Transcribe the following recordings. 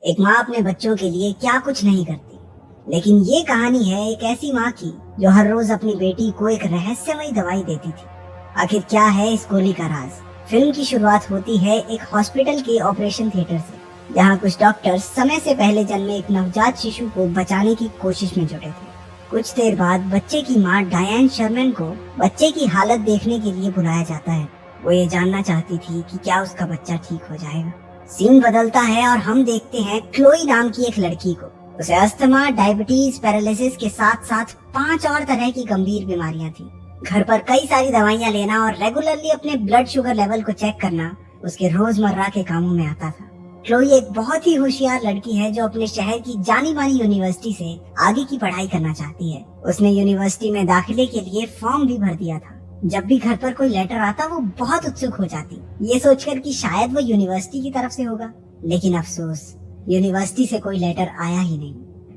एक माँ अपने बच्चों के लिए क्या कुछ नहीं करती, लेकिन ये कहानी है एक ऐसी माँ की जो हर रोज अपनी बेटी को एक रहस्यमयी दवाई देती थी। आखिर क्या है इस गोली का राज? फिल्म की शुरुआत होती है एक हॉस्पिटल के ऑपरेशन थिएटर से, जहाँ कुछ डॉक्टर्स समय से पहले जन्मे एक नवजात शिशु को बचाने की कोशिश में जुटे थे। कुछ देर बाद बच्चे की माँ डायन शर्मन को बच्चे की हालत देखने के लिए बुलाया जाता है। वो ये जानना चाहती थी कि क्या उसका बच्चा ठीक हो जाएगा। सीन बदलता है और हम देखते हैं क्लोई नाम की एक लड़की को। उसे अस्थमा, डायबिटीज, पैरालिसिस के साथ साथ 5 और तरह की गंभीर बीमारियां थी। घर पर कई सारी दवाइयां लेना और रेगुलरली अपने ब्लड शुगर लेवल को चेक करना उसके रोजमर्रा के कामों में आता था। क्लोई एक बहुत ही होशियार लड़की है जो अपने शहर की जानी मानी यूनिवर्सिटी से आगे की पढ़ाई करना चाहती है। उसने यूनिवर्सिटी में दाखिले के लिए फॉर्म भी भर दिया था। जब भी घर पर कोई लेटर आता वो बहुत उत्सुक हो जाती, ये सोचकर कि शायद वो यूनिवर्सिटी की तरफ से होगा। लेकिन अफसोस, यूनिवर्सिटी से कोई लेटर आया ही नहीं।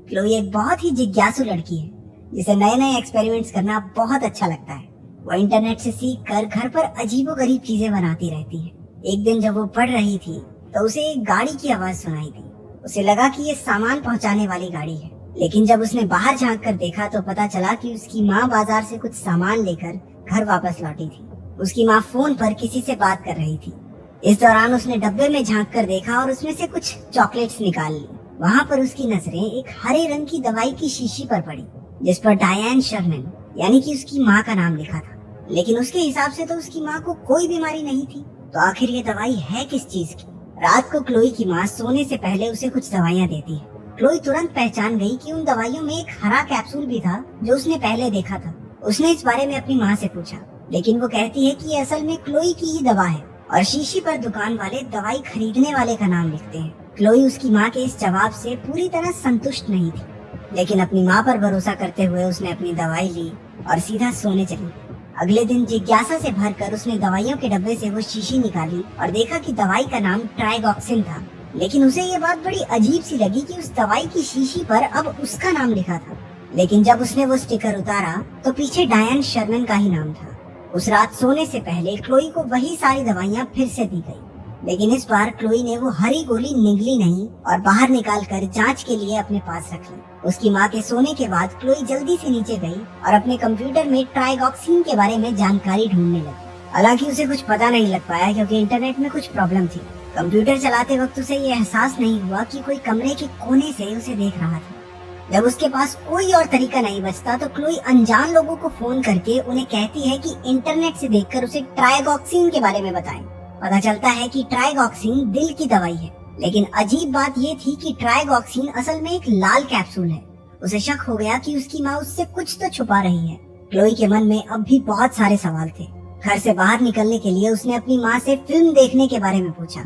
क्लोई एक बहुत ही जिज्ञासु लड़की है जिसे नए नए एक्सपेरिमेंट्स करना बहुत अच्छा लगता है। वो इंटरनेट से सीख कर घर पर अजीबोगरीब चीजें बनाती रहती है। एक दिन जब वो पढ़ रही थी तो उसे एक गाड़ी की आवाज सुनाई दी। उसे लगा कि ये सामान पहुंचाने वाली गाड़ी है, लेकिन जब उसने बाहर झांक कर देखा तो पता चला कि उसकी माँ बाजार से कुछ सामान लेकर घर वापस लौटी थी। उसकी माँ फोन पर किसी से बात कर रही थी। इस दौरान उसने डब्बे में झांक कर देखा और उसमें से कुछ चॉकलेट्स निकाल ली। वहाँ पर उसकी नजरें एक हरे रंग की दवाई की शीशी पर पड़ी, जिस पर डायन शर्मन यानी कि उसकी माँ का नाम लिखा था। लेकिन उसके हिसाब से तो उसकी माँ को कोई बीमारी नहीं थी। तो आखिर ये दवाई है किस चीज की? रात को क्लोई की माँ सोने से पहले उसे कुछ दवाइयाँ देती है। क्लोई तुरंत पहचान गई कि उन दवाइयों में एक हरा कैप्सूल भी था जो उसने पहले देखा था। उसने इस बारे में अपनी माँ से पूछा, लेकिन वो कहती है कि असल में क्लोई की ही दवा है और शीशी पर दुकान वाले दवाई खरीदने वाले का नाम लिखते हैं। क्लोई उसकी माँ के इस जवाब से पूरी तरह संतुष्ट नहीं थी, लेकिन अपनी माँ पर भरोसा करते हुए उसने अपनी दवाई ली और सीधा सोने चली। अगले दिन जिज्ञासा से भरकर उसने दवाइयों के डब्बे से वो शीशी निकाली और देखा कि दवाई का नाम ट्राइगॉक्सिन था। लेकिन उसे ये बात बड़ी अजीब सी लगी कि उस दवाई की शीशी पर अब उसका नाम लिखा था। लेकिन जब उसने वो स्टिकर उतारा तो पीछे डायन शर्मन का ही नाम था। उस रात सोने से पहले क्लोई को वही सारी दवाइयाँ फिर से दी गई, लेकिन इस बार क्लोई ने वो हरी गोली निगली नहीं और बाहर निकाल कर जाँच के लिए अपने पास रख ली। उसकी माँ के सोने के बाद क्लोई जल्दी से नीचे गई और अपने कंप्यूटर में ट्राइगॉक्सिन के बारे में जानकारी ढूंढने लगी। हालांकि उसे कुछ पता नहीं लग पाया क्योंकि इंटरनेट में कुछ प्रॉब्लम थी। कंप्यूटर चलाते वक्त उसे ये एहसास नहीं हुआ कि कोई कमरे के कोने से उसे देख रहा था। जब उसके पास कोई और तरीका नहीं बचता तो क्लोई अनजान लोगों को फोन करके उन्हें कहती है कि इंटरनेट से देखकर उसे ट्राइगॉक्सिन के बारे में बताएं। पता चलता है कि ट्राइगॉक्सिन दिल की दवाई है, लेकिन अजीब बात ये थी कि ट्राइगॉक्सिन असल में एक लाल कैप्सूल है। उसे शक हो गया कि उसकी माँ उससे कुछ तो छुपा रही है। क्लोई के मन में अब भी बहुत सारे सवाल थे। घर से बाहर निकलने के लिए उसने अपनी माँ से फिल्म देखने के बारे में पूछा।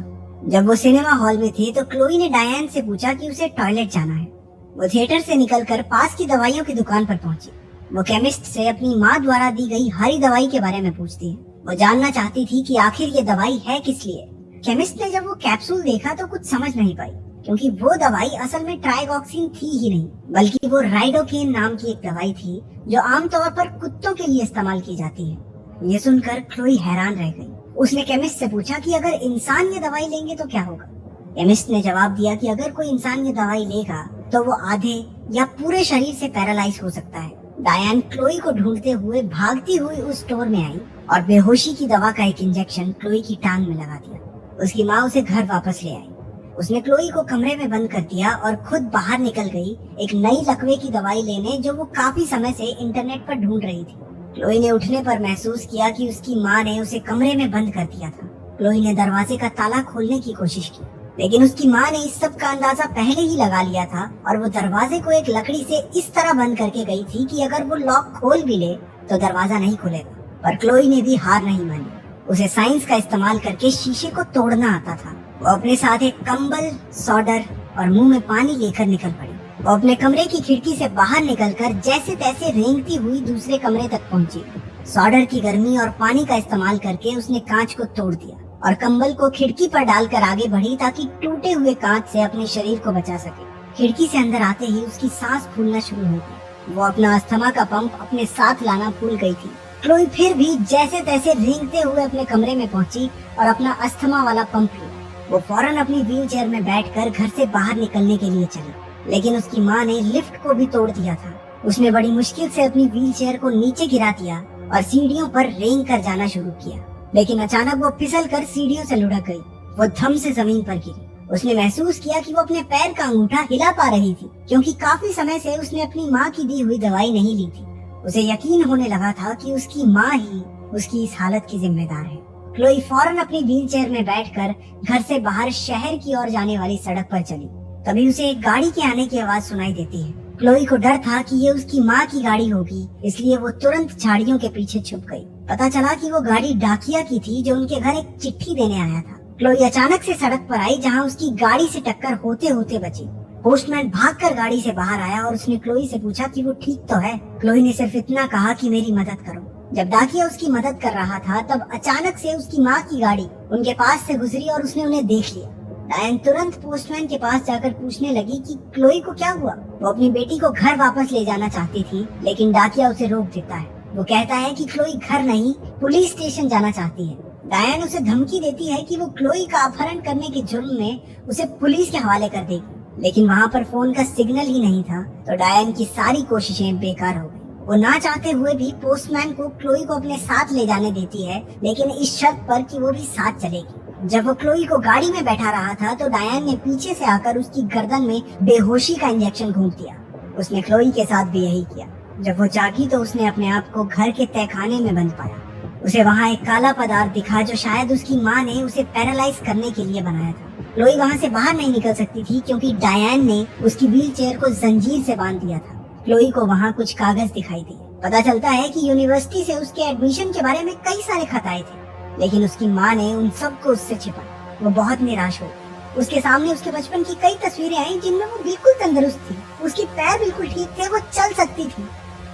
जब वो सिनेमा हॉल में थी तो क्लोई ने डायन से पूछा कि उसे टॉयलेट जाना है। वो थिएटर से निकलकर पास की दवाइयों की दुकान पर पहुंची। वो केमिस्ट से अपनी माँ द्वारा दी गई हरी दवाई के बारे में पूछती है। वो जानना चाहती थी कि आखिर ये दवाई है किस लिए। केमिस्ट ने जब वो कैप्सूल देखा तो कुछ समझ नहीं पाई, क्योंकि वो दवाई असल में ट्राइगॉक्सिन थी ही नहीं, बल्कि वो राइडोकेन नाम की एक दवाई थी जो आमतौर पर कुत्तों के लिए इस्तेमाल की जाती है। ये सुनकर क्लोई हैरान रह गई। उसने केमिस्ट से पूछा कि अगर इंसान ये दवाई लेंगे तो क्या होगा। केमिस्ट ने जवाब दिया कि अगर कोई इंसान ये दवाई लेगा तो वो आधे या पूरे शरीर से पैरालाइज हो सकता है। डायन क्लोई को ढूंढते हुए भागती हुई उस स्टोर में आई और बेहोशी की दवा का एक इंजेक्शन क्लोई की टांग में लगा दिया। उसकी माँ उसे घर वापस ले आई। उसने क्लोई को कमरे में बंद कर दिया और खुद बाहर निकल गई एक नई लकवे की दवाई लेने, जो वो काफी समय से इंटरनेट पर ढूंढ रही थी। क्लोई ने उठने पर महसूस किया कि उसकी माँ ने उसे कमरे में बंद कर दिया था। क्लोई ने दरवाजे का ताला खोलने की कोशिश की, लेकिन उसकी माँ ने इस सब का अंदाजा पहले ही लगा लिया था और वो दरवाजे को एक लकड़ी से इस तरह बंद करके गई थी कि अगर वो लॉक खोल भी ले तो दरवाजा नहीं खुलेगा। पर क्लोई ने भी हार नहीं मानी। उसे साइंस का इस्तेमाल करके शीशे को तोड़ना आता था। वो अपने साथ एक कंबल, सोडर और मुंह में पानी लेकर निकल पड़ी। वो अपने कमरे की खिड़की से बाहर निकलकर जैसे तैसे रेंगती हुई दूसरे कमरे तक पहुंची। सोडर की गर्मी और पानी का इस्तेमाल करके उसने कांच को तोड़ दिया और कंबल को खिड़की पर डालकर आगे बढ़ी ताकि टूटे हुए कांच से अपने शरीर को बचा सके। खिड़की से अंदर आते ही उसकी सांस फूलना शुरू हो गई। वो अपना अस्थमा का पंप अपने साथ लाना भूल गई थी। क्लोई फिर भी जैसे तैसे रेंगते हुए अपने कमरे में पहुंची और अपना अस्थमा वाला पंप लिया। वो फौरन अपनी व्हील चेयर में बैठकर घर से बाहर निकलने के लिए चली, लेकिन उसकी माँ ने लिफ्ट को भी तोड़ दिया था। उसने बड़ी मुश्किल से अपनी व्हील चेयर को नीचे गिरा दिया और सीढ़ियों पर रेंग कर जाना शुरू किया, लेकिन अचानक वो फिसल कर सीढ़ियों से लुढ़क गई। वो धम से जमीन पर गिरी। उसने महसूस किया कि वो अपने पैर का अंगूठा हिला पा रही थी, क्योंकि काफी समय से उसने अपनी माँ की दी हुई दवाई नहीं ली थी। उसे यकीन होने लगा था कि उसकी माँ ही उसकी इस हालत की जिम्मेदार है। क्लोई फौरन अपनी व्हील चेयर में बैठकर घर से बाहर शहर की ओर जाने वाली सड़क पर चली। तभी उसे एक गाड़ी के आने की आवाज सुनाई देती है। क्लोई को डर था कि ये उसकी माँ की गाड़ी होगी, इसलिए वो तुरंत झाड़ियों के पीछे छुप गई। पता चला कि वो गाड़ी डाकिया की थी, जो उनके घर एक चिट्ठी देने आया था। क्लोई अचानक से सड़क पर आई, जहाँ उसकी गाड़ी से टक्कर होते होते बची। पोस्टमैन भागकर गाड़ी से बाहर आया और उसने क्लोई से पूछा कि वो ठीक तो है। क्लोई ने सिर्फ इतना कहा कि मेरी मदद करो। जब डाकिया उसकी मदद कर रहा था, तब अचानक से उसकी माँ की गाड़ी उनके पास से गुजरी और उसने उन्हें देख लिया। डायन तुरंत पोस्टमैन के पास जाकर पूछने लगी कि क्लोई को क्या हुआ। वो अपनी बेटी को घर वापस ले जाना चाहती थी, लेकिन डाकिया उसे रोक देता है। वो कहता है कि क्लोई घर नहीं, पुलिस स्टेशन जाना चाहती है। डायन उसे धमकी देती है कि वो क्लोई का अपहरण करने के जुर्म में उसे पुलिस के हवाले कर देगी, लेकिन वहाँ पर फोन का सिग्नल ही नहीं था, तो डायन की सारी कोशिशें बेकार हो गई। वो ना चाहते हुए भी पोस्टमैन को क्लोई को अपने साथ ले जाने देती है, लेकिन इस शर्त पर कि वो भी साथ चलेगी। जब वो क्लोई को गाड़ी में बैठा रहा था, तो डायन ने पीछे से आकर उसकी गर्दन में बेहोशी का इंजेक्शन घूंप दिया। उसने क्लोई के साथ भी यही किया। जब वो जागी तो उसने अपने आप को घर के तहखाने में बंद पाया। उसे वहाँ एक काला पदार्थ दिखा, जो शायद उसकी माँ ने उसे पैरालाइज करने के लिए बनाया था। क्लोई वहाँ से बाहर नहीं निकल सकती थी, क्योंकि डायन ने उसकी व्हील चेयर को जंजीर से बांध दिया था। क्लोई को वहाँ कुछ कागज दिखाई दिए। पता चलता है कि यूनिवर्सिटी से उसके एडमिशन के बारे में कई सारे खत आए थे, लेकिन उसकी माँ ने उन सबको उससे छिपाया। वो बहुत निराश हो गई। उसके सामने उसके बचपन की कई तस्वीरें आई, जिनमें वो बिल्कुल तंदुरुस्त थी। उसके पैर बिल्कुल ठीक थे, वो चल सकती थी।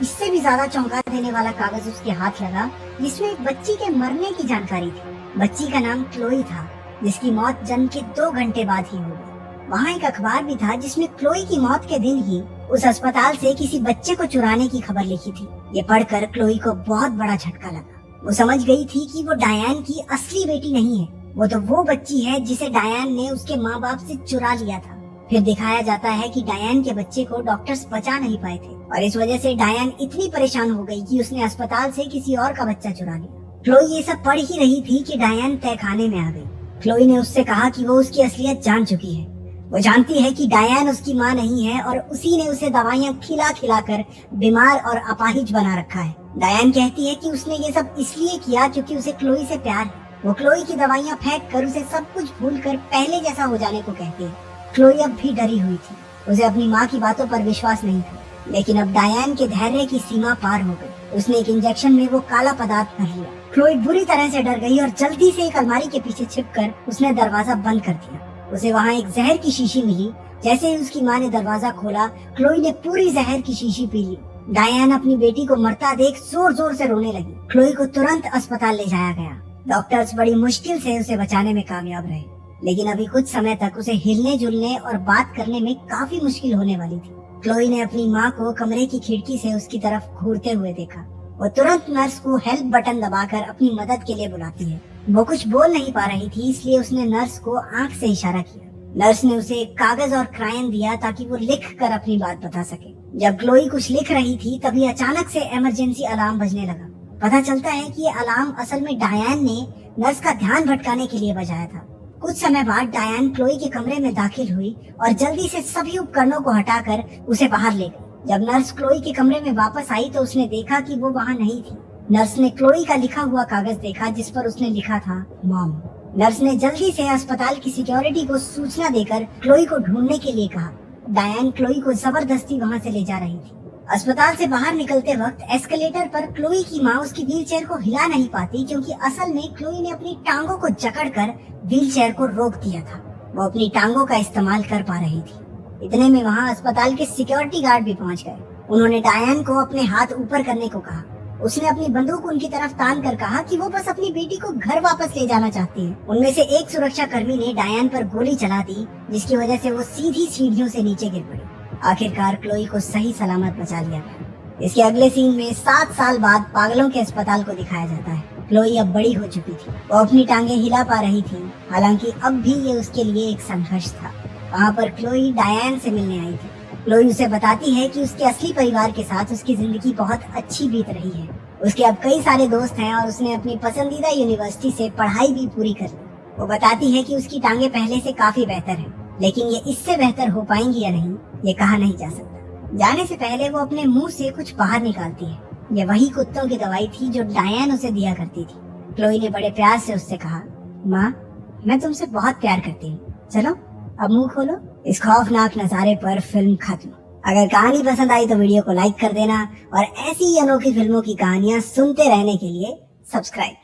इससे भी ज्यादा चौंका देने वाला कागज उसके हाथ लगा, जिसमें एक बच्ची के मरने की जानकारी थी। बच्ची का नाम क्लोई था, जिसकी मौत जन्म के 2 घंटे बाद ही हो गई। वहाँ एक अखबार भी था, जिसमें क्लोई की मौत के दिन ही उस अस्पताल से किसी बच्चे को चुराने की खबर लिखी थी। ये पढ़कर क्लोई को बहुत बड़ा झटका लगा। वो समझ गई थी कि वो डायन की असली बेटी नहीं है, वो तो वो बच्ची है जिसे डायन ने उसके माँ बाप से चुरा लिया था। फिर दिखाया जाता है कि डायन के बच्चे को डॉक्टर्स बचा नहीं पाए थे, और इस वजह से डायन इतनी परेशान हो गई कि उसने अस्पताल से किसी और का बच्चा चुरा लिया। क्लोई ये सब पढ़ ही रही थी कि डायन तहखाने में आ गई। क्लोई ने उससे कहा कि वो उसकी असलियत जान चुकी है। वो जानती है कि डायन उसकी माँ नहीं है, और उसी ने उसे दवाइयाँ खिला खिला कर बीमार और अपाहिज बना रखा है। डायन कहती है कि उसने ये सब इसलिए किया क्योंकि उसे क्लोई से प्यार है। वो क्लोई की दवाइयाँ फेंक कर उसे सब कुछ भूलकर पहले जैसा हो जाने को कहती है। क्लोई अब भी डरी हुई थी। उसे अपनी माँ की बातों पर विश्वास नहीं था, लेकिन अब डायन के धैर्य की सीमा पार हो गई। उसने एक इंजेक्शन में वो काला पदार्थ भर लिया। क्लोई बुरी तरह से डर गई और जल्दी से एक अलमारी के पीछे छिपकर उसने दरवाजा बंद कर दिया। उसे वहाँ एक जहर की शीशी मिली। जैसे ही उसकी माँ ने दरवाजा खोला, क्लोई ने पूरी जहर की शीशी पी ली। डायन अपनी बेटी को मरता देख जोर जोर से रोने लगी। क्लोई को तुरंत अस्पताल ले जाया गया। डॉक्टर्स बड़ी मुश्किल से उसे बचाने में कामयाब रहे, लेकिन अभी कुछ समय तक उसे हिलने जुलने और बात करने में काफी मुश्किल होने वाली थी। क्लोई ने अपनी माँ को कमरे की खिड़की से उसकी तरफ घूरते हुए देखा। वो तुरंत नर्स को हेल्प बटन दबाकर अपनी मदद के लिए बुलाती है। वो कुछ बोल नहीं पा रही थी, इसलिए उसने नर्स को आंख से इशारा किया। नर्स ने उसे एक कागज और क्रायन दिया ताकि वो लिख कर अपनी बात बता सके। जब क्लोई कुछ लिख रही थी, तभी अचानक से इमरजेंसी अलार्म बजने लगा। पता चलता है कि ये अलार्म असल में डायन ने नर्स का ध्यान भटकाने के लिए बजाया था। कुछ समय बाद डायन क्लोई के कमरे में दाखिल हुई और जल्दी से सभी उपकरणों को हटाकर उसे बाहर ले गई। जब नर्स क्लोई के कमरे में वापस आई तो उसने देखा कि वो वहाँ नहीं थी। नर्स ने क्लोई का लिखा हुआ कागज देखा, जिस पर उसने लिखा था मॉम। नर्स ने जल्दी से अस्पताल की सिक्योरिटी को सूचना देकर क्लोई को ढूंढने के लिए कहा। डायन क्लोई को जबरदस्ती वहाँ से ले जा रही थी। अस्पताल से बाहर निकलते वक्त एस्केलेटर पर क्लोई की माँ उसकी व्हीलचेयर को हिला नहीं पाती, क्योंकि असल में क्लोई ने अपनी टांगों को जकड़कर व्हीलचेयर को रोक दिया था। वो अपनी टांगों का इस्तेमाल कर पा रही थी। इतने में वहाँ अस्पताल के सिक्योरिटी गार्ड भी पहुँच गए। उन्होंने डायन को अपने हाथ ऊपर करने को कहा। उसने अपनी बंदूक उनकी तरफ तान कर कहा कि वो बस अपनी बेटी को घर वापस ले जाना चाहती है। उनमें से एक सुरक्षा कर्मी ने डायन पर गोली चला दी, जिसकी वजह से वो सीधी सीढ़ियों से नीचे गिर पड़ी। आखिरकार क्लोई को सही सलामत बचा लिया गया। इसके अगले सीन में 7 साल बाद पागलों के अस्पताल को दिखाया जाता है। क्लोई अब बड़ी हो चुकी थी। वो अपनी टांगे हिला पा रही थी, हालांकि अब भी ये उसके लिए एक संघर्ष था। वहाँ पर क्लोई डायन से मिलने आई थी। क्लोई उसे बताती है कि उसके असली परिवार के साथ उसकी जिंदगी बहुत अच्छी बीत रही है। उसके अब कई सारे दोस्त हैं और उसने अपनी पसंदीदा यूनिवर्सिटी से पढ़ाई भी पूरी कर ली। वो बताती है कि उसकी टांगे पहले से काफी बेहतर हैं, लेकिन ये इससे बेहतर हो पाएंगी या नहीं, ये कहा नहीं जा सकता। जाने से पहले वो अपने मुंह से कुछ बाहर निकालती है। ये वही कुत्तों की दवाई थी जो डायन उसे दिया करती थी। क्लोई ने बड़े प्यार से उससे कहा, माँ, मैं तुमसे बहुत प्यार करती हूँ, चलो अब मुंह खोलो। इस खौफनाक नजारे पर फिल्म खत्म। अगर कहानी पसंद आई तो वीडियो को लाइक कर देना और ऐसी ही अनोखी फिल्मों की कहानियां सुनते रहने के लिए सब्सक्राइब।